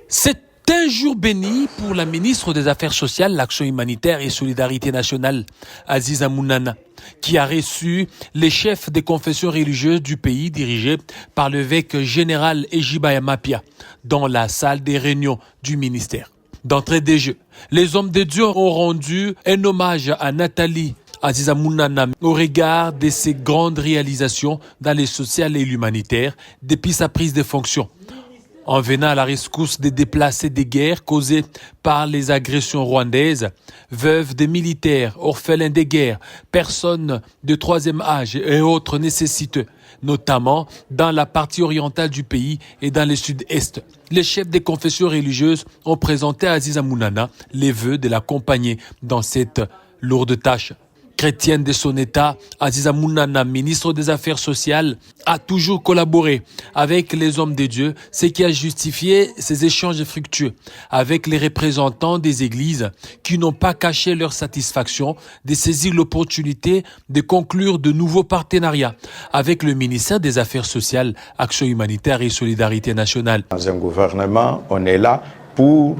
C'est un jour béni pour la ministre des Affaires sociales, l'Action humanitaire et Solidarité nationale, Aziza Mounana, qui a reçu les chefs des confessions religieuses du pays dirigés par l'évêque général Ejibaya Mapia dans la salle des réunions du ministère. D'entrée des jeux, les hommes de Dieu ont rendu un hommage à Nathalie Aziza Mounana au regard de ses grandes réalisations dans les social et l'humanitaire depuis sa prise de fonction. En venant à la rescousse des déplacés des guerres causées par les agressions rwandaises, veuves des militaires, orphelins des guerres, personnes de troisième âge et autres nécessiteux, notamment dans la partie orientale du pays et dans le sud-est. Les chefs des confessions religieuses ont présenté à Aziza Mounana les vœux de l'accompagner dans cette lourde tâche. Chrétienne de son État, Aziza Mounana, ministre des Affaires sociales, a toujours collaboré avec les hommes de Dieu, ce qui a justifié ces échanges fructueux avec les représentants des églises qui n'ont pas caché leur satisfaction de saisir l'opportunité de conclure de nouveaux partenariats avec le ministère des Affaires sociales, Action humanitaire et Solidarité nationale. Dans un gouvernement, on est là pour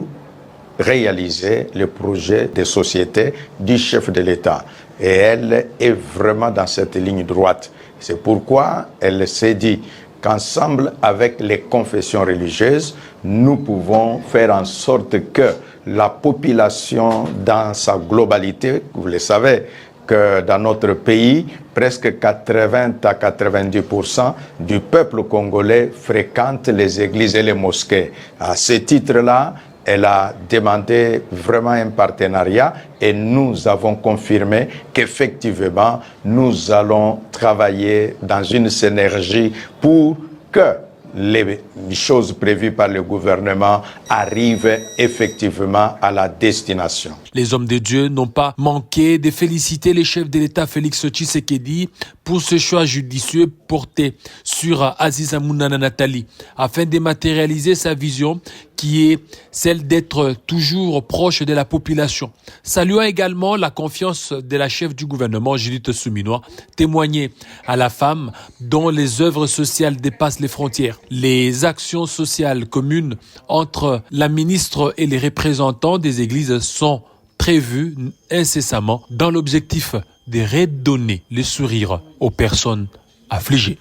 réaliser le projet de société du chef de l'État. Et elle est vraiment dans cette ligne droite. C'est pourquoi elle s'est dit qu'ensemble avec les confessions religieuses, nous pouvons faire en sorte que la population dans sa globalité, vous le savez, que dans notre pays, presque 80 à 90% du peuple congolais fréquente les églises et les mosquées. À ce titre-là, elle a demandé vraiment un partenariat et nous avons confirmé qu'effectivement, nous allons travailler dans une synergie pour que les choses prévues par le gouvernement arrivent effectivement à la destination. Les hommes de Dieu n'ont pas manqué de féliciter le chef de l'État Félix Tshisekedi pour ce choix judicieux porté sur Aziza Mounana Nathalie afin de matérialiser sa vision qui est celle d'être toujours proche de la population. Saluant également la confiance de la chef du gouvernement, Judith Suminwa, témoignée à la femme dont les œuvres sociales dépassent les frontières. Les actions sociales communes entre la ministre et les représentants des églises sont prévues incessamment dans l'objectif de redonner le sourire aux personnes affligées.